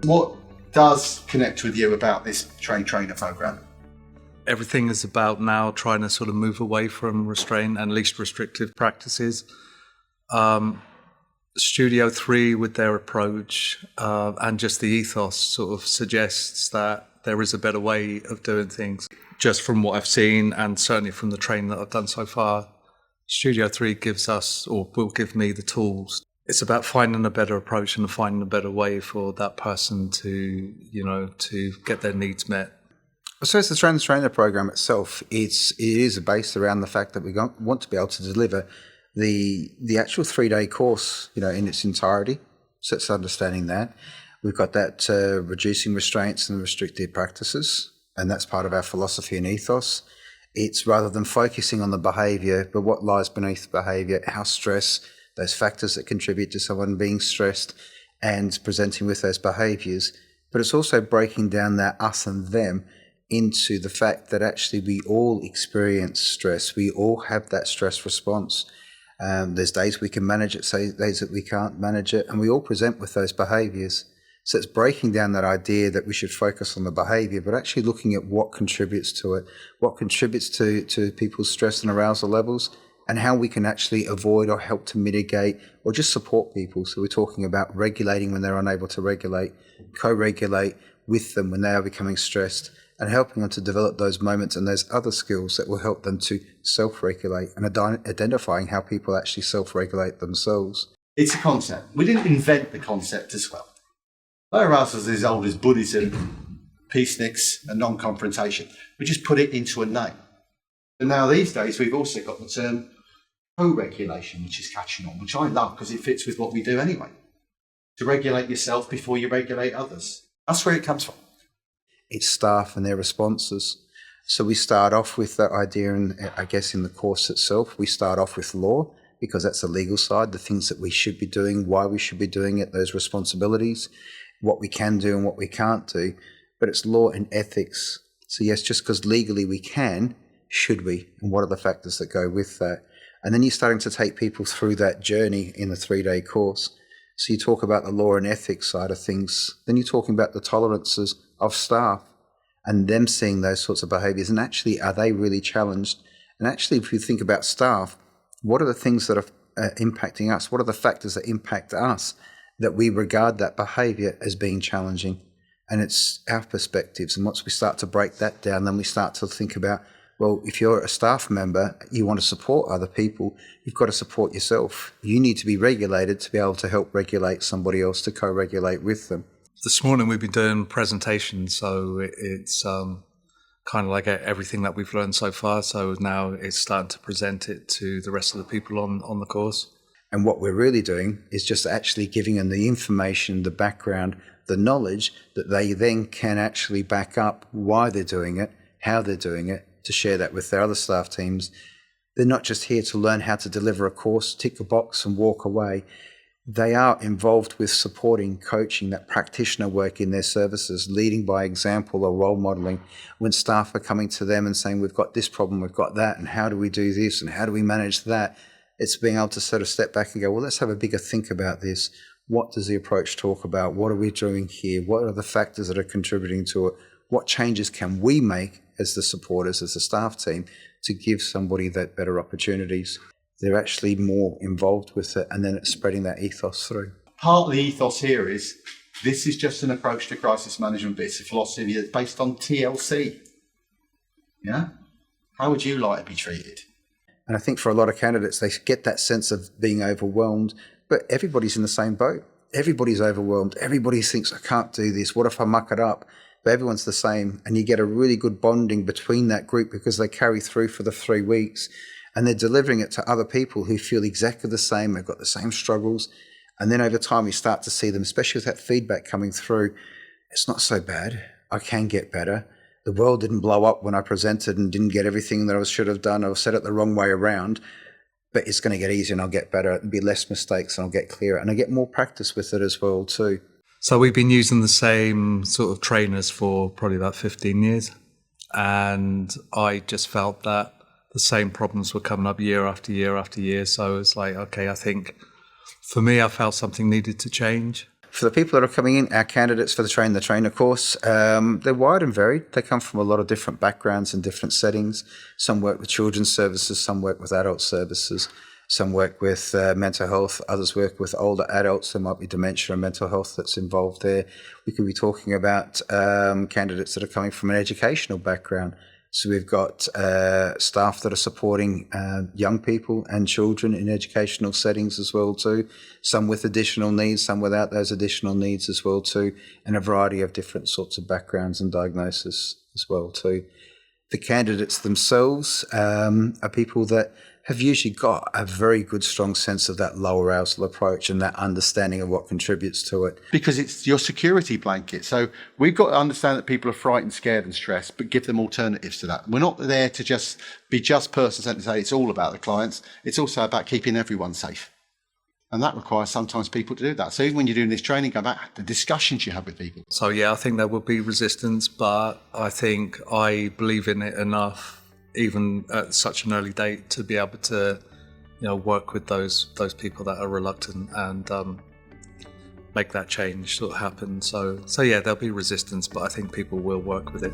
What does connect with you about this trainer program? Everything is about now trying to sort of move away from restraint and least restrictive practices. Studio 3 with their approach and just the ethos sort of suggests that there is a better way of doing things. Just from what I've seen and certainly from the training that I've done so far, Studio 3 gives us, or will give me, the tools. It's about finding a better approach and finding a better way for that person to, to get their needs met. So it's the trainer program itself. It is based around the fact that we want to be able to deliver the actual 3-day course, in its entirety. So it's understanding that. We've got that reducing restraints and restrictive practices, and that's part of our philosophy and ethos. It's rather than focusing on the behaviour, but what lies beneath the behaviour, how stress, those factors that contribute to someone being stressed and presenting with those behaviours. But it's also breaking down that us and them into the fact that actually we all experience stress. We all have that stress response. There's days we can manage it, days that we can't manage it, and we all present with those behaviours. So it's breaking down that idea that we should focus on the behaviour, but actually looking at what contributes to it, what contributes to people's stress and arousal levels, and how we can actually avoid or help to mitigate or just support people. So we're talking about regulating when they're unable to regulate, co-regulate with them when they are becoming stressed, and helping them to develop those moments and those other skills that will help them to self-regulate, and identifying how people actually self-regulate themselves. It's a concept. We didn't invent the concept as well. Low arousal is as old as Buddhism, peaceniks and non-confrontation. We just put it into a name. And now these days we've also got the term co-regulation, which is catching on, which I love because it fits with what we do anyway. To regulate yourself before you regulate others. That's where it comes from. It's staff and their responses. So we start off with that idea, and I guess in the course itself, we start off with law, because that's the legal side, the things that we should be doing, why we should be doing it, those responsibilities, what we can do and what we can't do. But it's law and ethics. So yes, just because legally we can, should we? And what are the factors that go with that? And then you're starting to take people through that journey in the 3-day course. So you talk about the law and ethics side of things. Then you're talking about the tolerances of staff and them seeing those sorts of behaviours, and actually, are they really challenged? And actually, if you think about staff, what are the things that are impacting us? What are the factors that impact us that we regard that behaviour as being challenging? And it's our perspectives. And once we start to break that down, then we start to think about, well, if you're a staff member, you want to support other people, you've got to support yourself. You need to be regulated to be able to help regulate somebody else, to co-regulate with them. This morning we've been doing presentations, so it's kind of like everything that we've learned so far. So now it's starting to present it to the rest of the people on the course. And what we're really doing is just actually giving them the information, the background, the knowledge that they then can actually back up why they're doing it, how they're doing it, to share that with their other staff teams. They're not just here to learn how to deliver a course, tick a box and walk away. They are involved with supporting, coaching, that practitioner work in their services, leading by example or role modelling. When staff are coming to them and saying, we've got this problem, we've got that, and how do we do this, and how do we manage that? It's being able to sort of step back and go, well, let's have a bigger think about this. What does the approach talk about? What are we doing here? What are the factors that are contributing to it? What changes can we make as the supporters, as the staff team, to give somebody that better opportunities? They're actually more involved with it, and then it's spreading that ethos through. Part of the ethos here is, this is just an approach to crisis management, but it's a philosophy that's based on TLC. Yeah? How would you like to be treated? And I think for a lot of candidates, they get that sense of being overwhelmed, but everybody's in the same boat. Everybody's overwhelmed. Everybody thinks, I can't do this. What if I muck it up? But everyone's the same. And you get a really good bonding between that group because they carry through for the 3 weeks. And they're delivering it to other people who feel exactly the same. They've got the same struggles. And then over time, you start to see them, especially with that feedback coming through. It's not so bad. I can get better. The world didn't blow up when I presented and didn't get everything that I should have done. I said it the wrong way around. But it's going to get easier and I'll get better. There'll be less mistakes and I'll get clearer. And I get more practice with it as well too. So we've been using the same sort of trainers for probably about 15 years. And I just felt that the same problems were coming up year after year after year. So it's like, okay, I think for me, I felt something needed to change. For the people that are coming in, our candidates for the Train the Trainer course, they're wide and varied. They come from a lot of different backgrounds and different settings. Some work with children's services, some work with adult services, some work with mental health, others work with older adults. There might be dementia and mental health that's involved there. We could be talking about candidates that are coming from an educational background. So we've got staff that are supporting young people and children in educational settings as well too. Some with additional needs, some without those additional needs as well too, and a variety of different sorts of backgrounds and diagnosis as well too. The candidates themselves are people that have usually got a very good, strong sense of that low arousal approach and that understanding of what contributes to it. Because it's your security blanket. So we've got to understand that people are frightened, scared and stressed, but give them alternatives to that. We're not there to just be just person-centered and say it's all about the clients. It's also about keeping everyone safe. And that requires sometimes people to do that. So even when you're doing this training, go back to the discussions you have with people. So yeah, I think there will be resistance, but I think I believe in it enough, even at such an early date, to be able to, work with those people that are reluctant and make that change sort of happen. So yeah, there'll be resistance, but I think people will work with it.